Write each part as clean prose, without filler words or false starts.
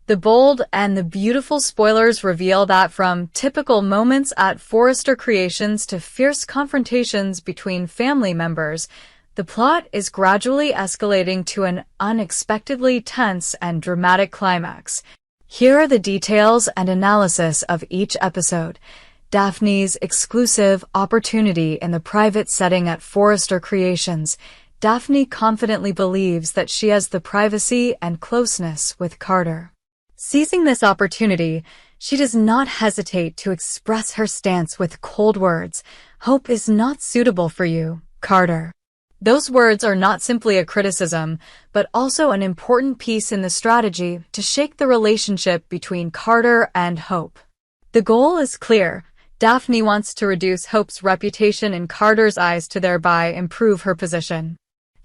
The bold and the beautiful spoilers reveal that from typical moments at Forrester Creations to fierce confrontations between family members, the plot is gradually escalating to an unexpectedly tense and dramatic climax. Here are the details and analysis of each episode. Daphne's exclusive opportunity in the private setting at Forrester Creations. Daphne confidently believes that she has the privacy and closeness with Carter. Seizing this opportunity, she does not hesitate to express her stance with cold words. "Hope is not suitable for you, Carter." Those words are not simply a criticism, but also an important piece in the strategy to shake the relationship between Carter and Hope. The goal is clear. Daphne wants to reduce Hope's reputation in Carter's eyes to thereby improve her position.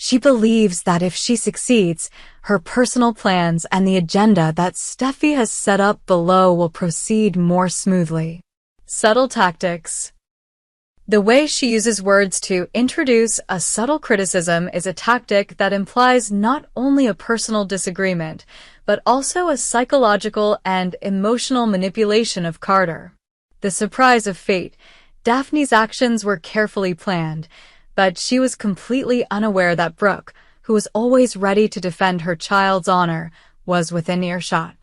She believes that if she succeeds, her personal plans and the agenda that Steffi has set up below will proceed more smoothly. Subtle tactics. The way she uses words to introduce a subtle criticism is a tactic that implies not only a personal disagreement, but also a psychological and emotional manipulation of Carter. The surprise of fate. Daphne's actions were carefully planned, but she was completely unaware that Brooke, who was always ready to defend her child's honor, was within earshot.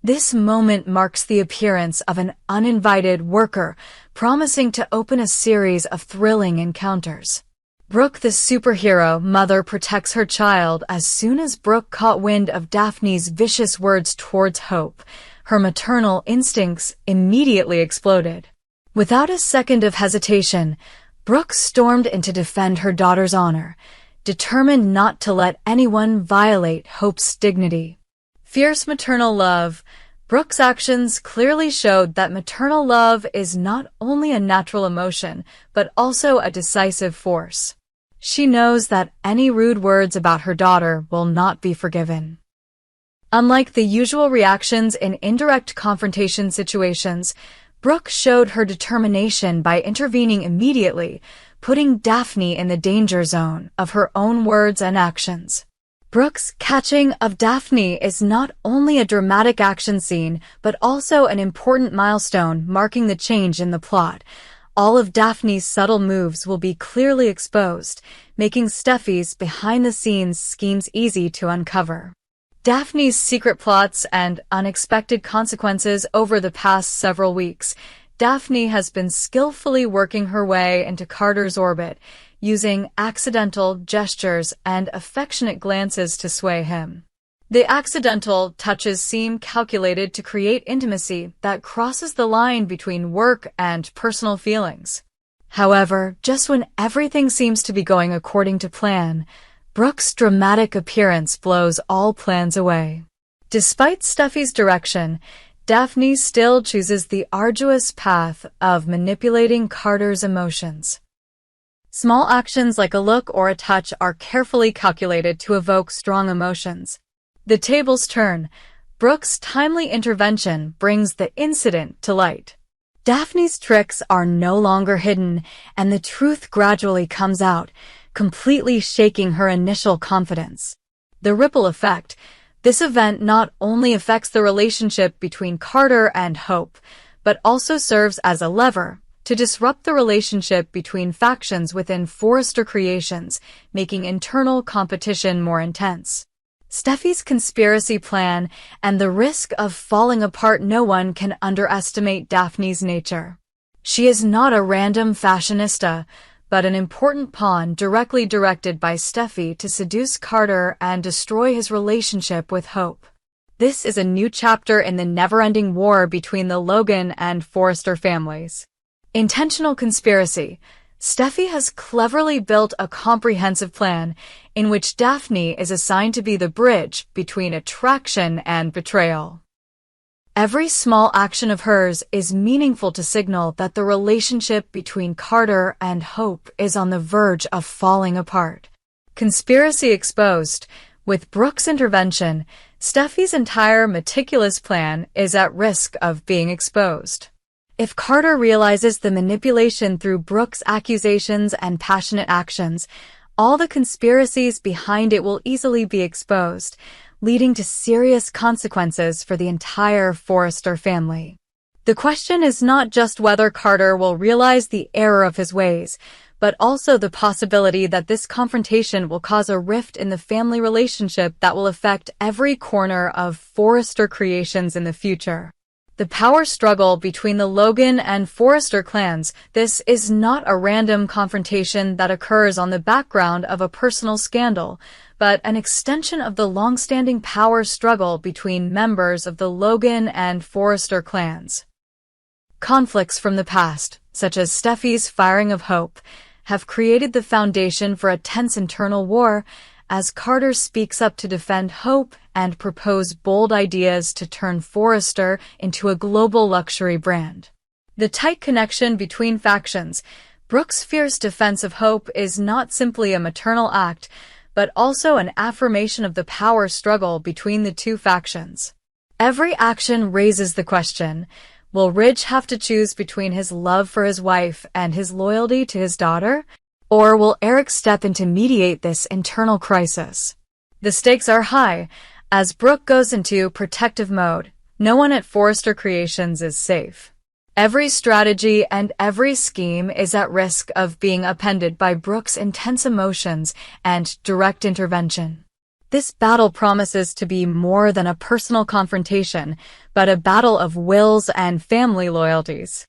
This moment marks the appearance of an uninvited worker, promising to open a series of thrilling encounters. Brooke, the superhero mother, protects her child. As soon as Brooke caught wind of Daphne's vicious words towards Hope, her maternal instincts immediately exploded. Without a second of hesitation, Brooke stormed in to defend her daughter's honor, determined not to let anyone violate Hope's dignity. Fierce maternal love. Brooke's actions clearly showed that maternal love is not only a natural emotion, but also a decisive force. She knows that any rude words about her daughter will not be forgiven. Unlike the usual reactions in indirect confrontation situations, Brooke showed her determination by intervening immediately, putting Daphne in the danger zone of her own words and actions. Brooke's catching of Daphne is not only a dramatic action scene, but also an important milestone marking the change in the plot. All of Daphne's subtle moves will be clearly exposed, making Steffi's behind-the-scenes schemes easy to uncover. Daphne's secret plots and unexpected consequences. Over the past several weeks, Daphne has been skillfully working her way into Carter's orbit, using accidental gestures and affectionate glances to sway him. The accidental touches seem calculated to create intimacy that crosses the line between work and personal feelings. However, just when everything seems to be going according to plan, Brooke's dramatic appearance blows all plans away. Despite Steffi's direction, Daphne still chooses the arduous path of manipulating Carter's emotions. Small actions like a look or a touch are carefully calculated to evoke strong emotions. The tables turn. Brooke's timely intervention brings the incident to light. Daphne's tricks are no longer hidden, and the truth gradually comes out, completely shaking her initial confidence. The ripple effect. This event not only affects the relationship between Carter and Hope, but also serves as a lever to disrupt the relationship between factions within Forrester Creations, making internal competition more intense. Steffi's conspiracy plan and the risk of falling apart. No one can underestimate Daphne's nature. She is not a random fashionista, but an important pawn directly directed by Steffi to seduce Carter and destroy his relationship with Hope. This is a new chapter in the never-ending war between the Logan and Forrester families. Intentional conspiracy. Steffi has cleverly built a comprehensive plan in which Daphne is assigned to be the bridge between attraction and betrayal. Every small action of hers is meaningful to signal that the relationship between Carter and Hope is on the verge of falling apart. Conspiracy exposed. With Brooke's intervention, Steffi's entire meticulous plan is at risk of being exposed. If Carter realizes the manipulation through Brooke's accusations and passionate actions, all the conspiracies behind it will easily be exposed. leading to serious consequences for the entire Forrester family. The question is not just whether Carter will realize the error of his ways, but also the possibility that this confrontation will cause a rift in the family relationship that will affect every corner of Forrester creations in the future. The power struggle between the Logan and Forrester clans. This is not a random confrontation that occurs on the background of a personal scandal, but an extension of the long-standing power struggle between members of the Logan and Forrester clans. Conflicts from the past, such as Steffi's firing of Hope, have created the foundation for a tense internal war as Carter speaks up to defend Hope and propose bold ideas to turn Forrester into a global luxury brand. The tight connection between factions. Brooke's fierce defense of Hope is not simply a maternal act, but also an affirmation of the power struggle between the two factions. Every action raises the question, will Ridge have to choose between his love for his wife and his loyalty to his daughter? Or will Eric step in to mediate this internal crisis? The stakes are high. As Brooke goes into protective mode, no one at Forrester Creations is safe. Every strategy and every scheme is at risk of being upended by Brooke's intense emotions and direct intervention. This battle promises to be more than a personal confrontation, but a battle of wills and family loyalties.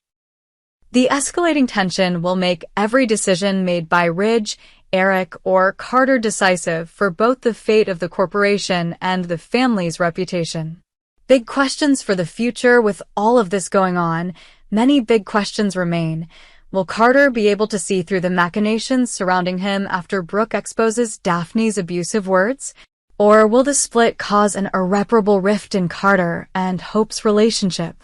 The escalating tension will make every decision made by Ridge, Eric, or Carter decisive for both the fate of the corporation and the family's reputation. Big questions for the future. With all of this going on, many big questions remain. Will Carter be able to see through the machinations surrounding him after Brooke exposes Daphne's abusive words? Or will the split cause an irreparable rift in Carter and Hope's relationship?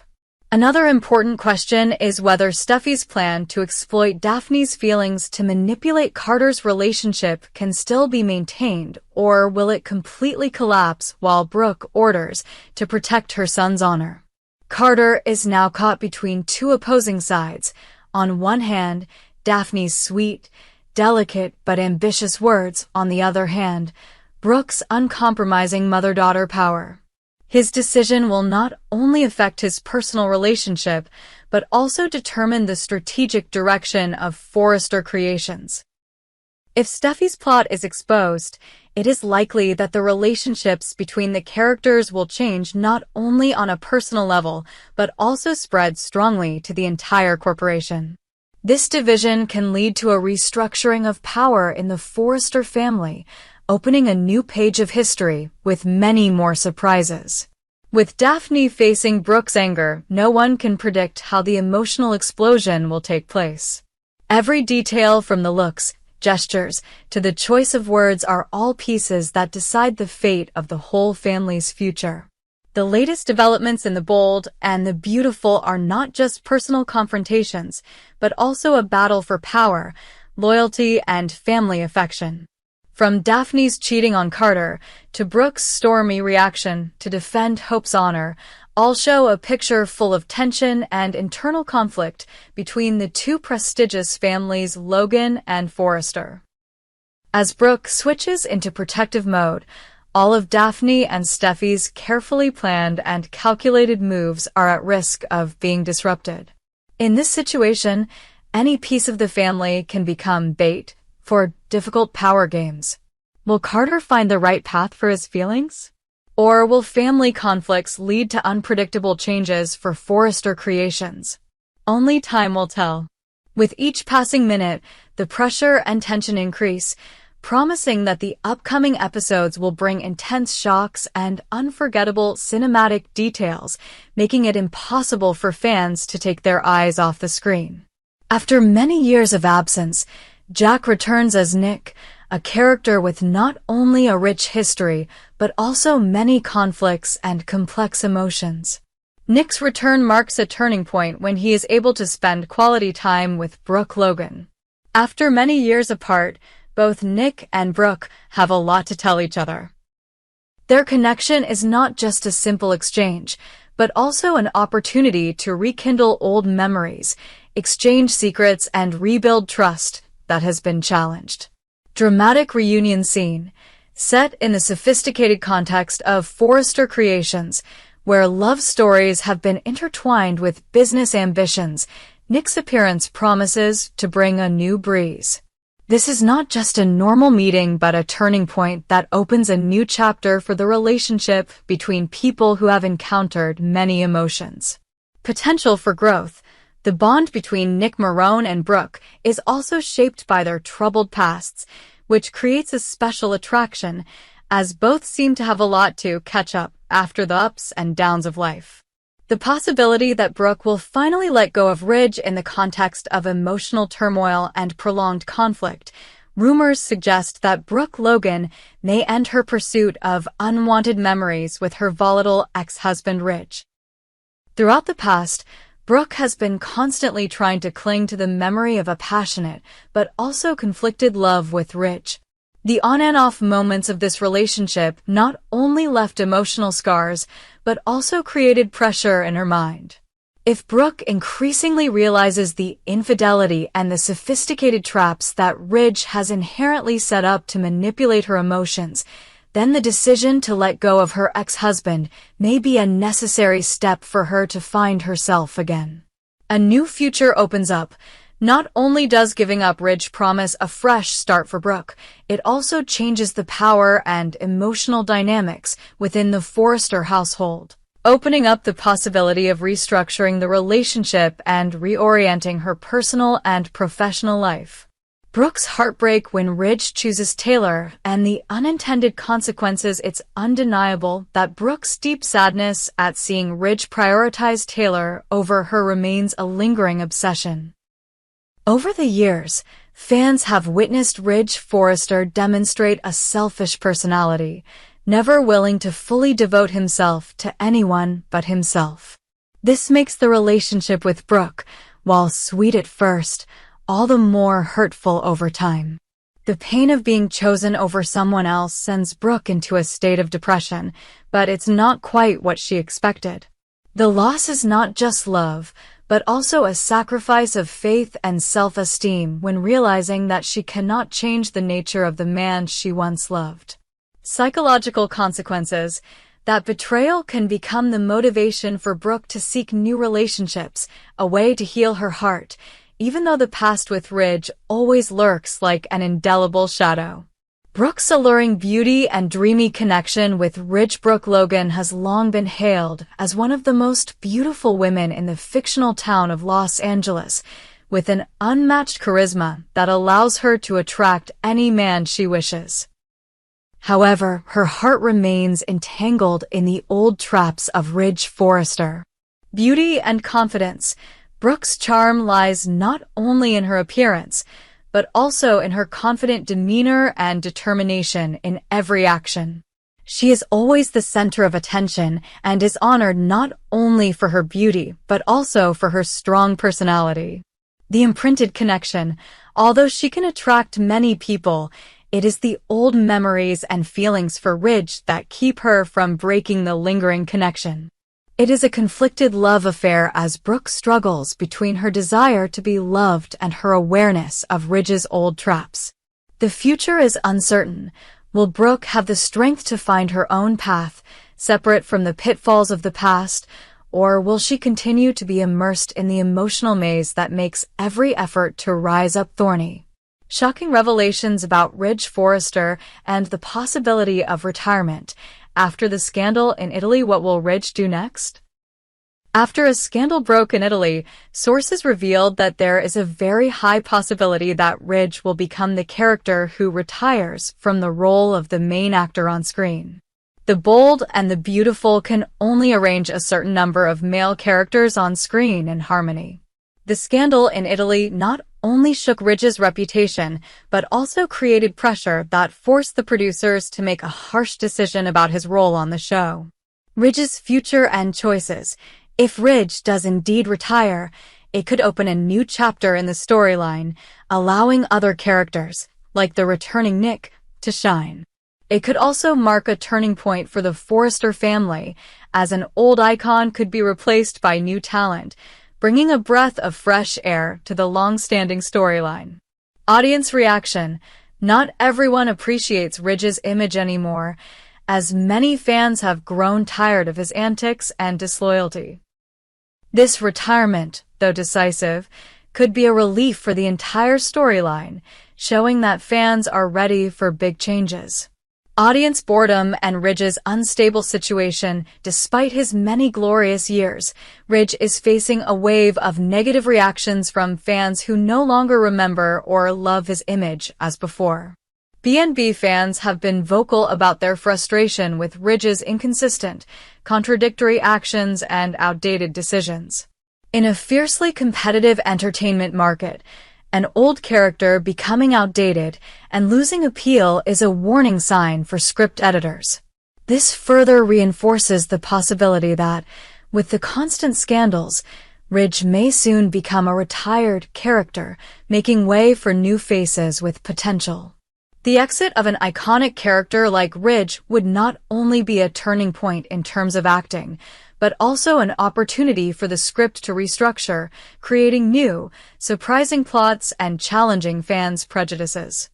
Another important question is whether Steffi's plan to exploit Daphne's feelings to manipulate Carter's relationship can still be maintained, or will it completely collapse while Brooke orders to protect her son's honor. Carter is now caught between two opposing sides. On one hand, Daphne's sweet, delicate but ambitious words. On the other hand, Brooke's uncompromising mother-daughter power. His decision will not only affect his personal relationship, but also determine the strategic direction of Forrester Creations. If Steffi's plot is exposed, it is likely that the relationships between the characters will change not only on a personal level, but also spread strongly to the entire corporation. This division can lead to a restructuring of power in the Forrester family, opening a new page of history with many more surprises. With Daphne facing Brooke's anger, no one can predict how the emotional explosion will take place. Every detail from the looks, gestures, to the choice of words are all pieces that decide the fate of the whole family's future. The latest developments in the bold and the beautiful are not just personal confrontations, but also a battle for power, loyalty, and family affection. From Daphne's cheating on Carter to Brooke's stormy reaction to defend Hope's honor, all show a picture full of tension and internal conflict between the two prestigious families, Logan and Forrester. As Brooke switches into protective mode, all of Daphne and Steffi's carefully planned and calculated moves are at risk of being disrupted. In this situation, any piece of the family can become bait for difficult power games. Will Carter find the right path for his feelings? Or will family conflicts lead to unpredictable changes for Forrester Creations? Only time will tell. With each passing minute, the pressure and tension increase, promising that the upcoming episodes will bring intense shocks and unforgettable cinematic details, making it impossible for fans to take their eyes off the screen. After many years of absence, Jack returns as Nick, a character with not only a rich history, but also many conflicts and complex emotions. Nick's return marks a turning point when he is able to spend quality time with Brooke Logan. After many years apart, both Nick and Brooke have a lot to tell each other. Their connection is not just a simple exchange, but also an opportunity to rekindle old memories, exchange secrets, and rebuild trust that has been challenged. Dramatic reunion scene. Set in the sophisticated context of Forrester Creations, where love stories have been intertwined with business ambitions, Nick's appearance promises to bring a new breeze. This is not just a normal meeting but a turning point that opens a new chapter for the relationship between people who have encountered many emotions. Potential for growth. The bond between Nick Marone and Brooke is also shaped by their troubled pasts, which creates a special attraction, as both seem to have a lot to catch up after the ups and downs of life. The possibility that Brooke will finally let go of Ridge in the context of emotional turmoil and prolonged conflict. Rumors suggest that Brooke Logan may end her pursuit of unwanted memories with her volatile ex-husband Ridge. Throughout the past, Brooke has been constantly trying to cling to the memory of a passionate but also conflicted love with Ridge. The on and off moments of this relationship not only left emotional scars, but also created pressure in her mind. If Brooke increasingly realizes the infidelity and the sophisticated traps that Ridge has inherently set up to manipulate her emotions, then the decision to let go of her ex-husband may be a necessary step for her to find herself again. A new future opens up. Not only does giving up Ridge promise a fresh start for Brooke, it also changes the power and emotional dynamics within the Forrester household, opening up the possibility of restructuring the relationship and reorienting her personal and professional life. Brooke's heartbreak when Ridge chooses Taylor and the unintended consequences. It's undeniable that Brooke's deep sadness at seeing Ridge prioritize Taylor over her remains a lingering obsession. Over the years, fans have witnessed Ridge Forrester demonstrate a selfish personality, never willing to fully devote himself to anyone but himself. This makes the relationship with Brooke, while sweet at first, all the more hurtful over time. The pain of being chosen over someone else sends Brooke into a state of depression, but it's not quite what she expected. The loss is not just love, but also a sacrifice of faith and self-esteem when realizing that she cannot change the nature of the man she once loved. Psychological consequences. That betrayal can become the motivation for Brooke to seek new relationships, a way to heal her heart, even though the past with Ridge always lurks like an indelible shadow. Brooke's alluring beauty and dreamy connection with Ridge Brooke Logan has long been hailed as one of the most beautiful women in the fictional town of Los Angeles, with an unmatched charisma that allows her to attract any man she wishes. However, her heart remains entangled in the old traps of Ridge Forrester. Beauty and confidence. Brooke's charm lies not only in her appearance, but also in her confident demeanor and determination in every action. She is always the center of attention and is honored not only for her beauty, but also for her strong personality. The imprinted connection. Although she can attract many people, it is the old memories and feelings for Ridge that keep her from breaking the lingering connection. It is a conflicted love affair as Brooke struggles between her desire to be loved and her awareness of Ridge's old traps. The future is uncertain. Will Brooke have the strength to find her own path, separate from the pitfalls of the past, or will she continue to be immersed in the emotional maze that makes every effort to rise up thorny? Shocking revelations about Ridge Forrester and the possibility of retirement. After the scandal in Italy, what will Ridge do next? After a scandal broke in Italy, sources revealed that there is a very high possibility that Ridge will become the character who retires from the role of the main actor on screen. The bold and the beautiful can only arrange a certain number of male characters on screen in harmony. The scandal in Italy not only shook Ridge's reputation, but also created pressure that forced the producers to make a harsh decision about his role on the show. Ridge's future and choices. If Ridge does indeed retire, it could open a new chapter in the storyline, allowing other characters, like the returning Nick, to shine. It could also mark a turning point for the Forrester family, as an old icon could be replaced by new talent, bringing a breath of fresh air to the long-standing storyline. Audience reaction. Not everyone appreciates Ridge's image anymore, as many fans have grown tired of his antics and disloyalty. This retirement, though decisive, could be a relief for the entire storyline, showing that fans are ready for big changes. Audience boredom and Ridge's unstable situation. Despite his many glorious years, Ridge is facing a wave of negative reactions from fans who no longer remember or love his image as before. B&B fans have been vocal about their frustration with Ridge's inconsistent, contradictory actions and outdated decisions. In a fiercely competitive entertainment market, an old character becoming outdated and losing appeal is a warning sign for script editors. This further reinforces the possibility that, with the constant scandals, Ridge may soon become a retired character, making way for new faces with potential. The exit of an iconic character like Ridge would not only be a turning point in terms of acting, but also an opportunity for the script to restructure, creating new, surprising plots and challenging fans' prejudices.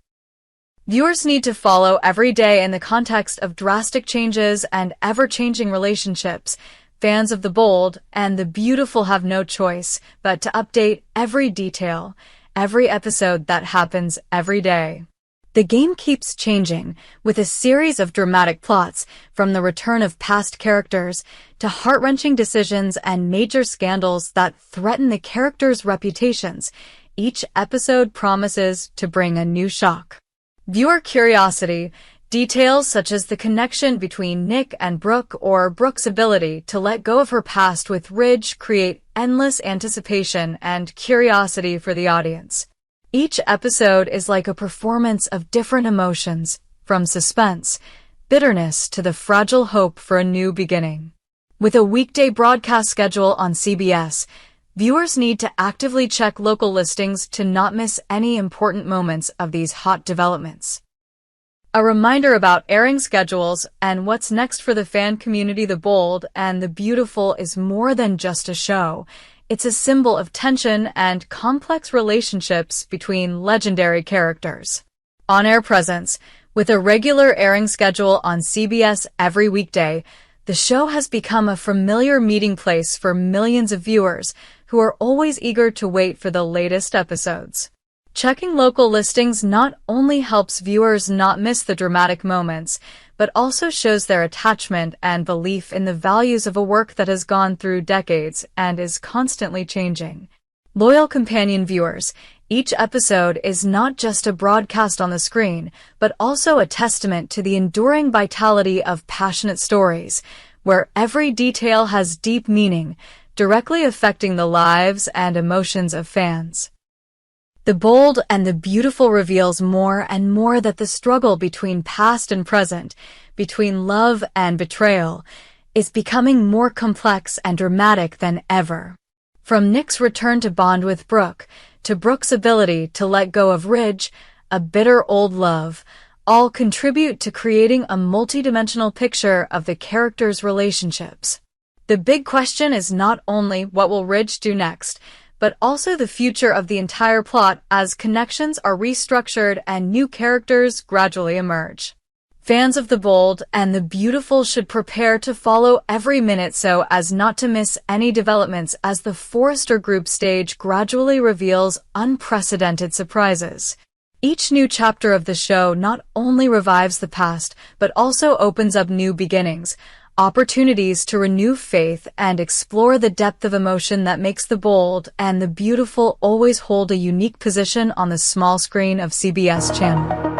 Viewers need to follow every day in the context of drastic changes and ever-changing relationships. Fans of the bold and the beautiful have no choice but to update every detail, every episode that happens every day. The game keeps changing, with a series of dramatic plots, from the return of past characters to heart-wrenching decisions and major scandals that threaten the characters' reputations. Each episode promises to bring a new shock. Viewer curiosity, details such as the connection between Nick and Brooke or Brooke's ability to let go of her past with Ridge, create endless anticipation and curiosity for the audience. Each episode is like a performance of different emotions, from suspense, bitterness to the fragile hope for a new beginning. With a weekday broadcast schedule on CBS, viewers need to actively check local listings to not miss any important moments of these hot developments. A reminder about airing schedules and what's next for the fan community. The Bold and the Beautiful is more than just a show. It's a symbol of tension and complex relationships between legendary characters. On-air presence. With a regular airing schedule on CBS every weekday, the show has become a familiar meeting place for millions of viewers who are always eager to wait for the latest episodes. Checking local listings not only helps viewers not miss the dramatic moments, but also shows their attachment and belief in the values of a work that has gone through decades and is constantly changing. Loyal companion viewers, each episode is not just a broadcast on the screen, but also a testament to the enduring vitality of passionate stories, where every detail has deep meaning, directly affecting the lives and emotions of fans. The Bold and the Beautiful reveals more and more that the struggle between past and present, between love and betrayal, is becoming more complex and dramatic than ever. From Nick's return to bond with Brooke, to Brooke's ability to let go of Ridge, a bitter old love, all contribute to creating a multidimensional picture of the characters' relationships. The big question is not only what will Ridge do next, but also the future of the entire plot as connections are restructured and new characters gradually emerge. Fans of The Bold and the Beautiful should prepare to follow every minute so as not to miss any developments as the Forrester Group stage gradually reveals unprecedented surprises. Each new chapter of the show not only revives the past, but also opens up new beginnings, opportunities to renew faith and explore the depth of emotion that makes The Bold and the Beautiful always hold a unique position on the small screen of CBS channel.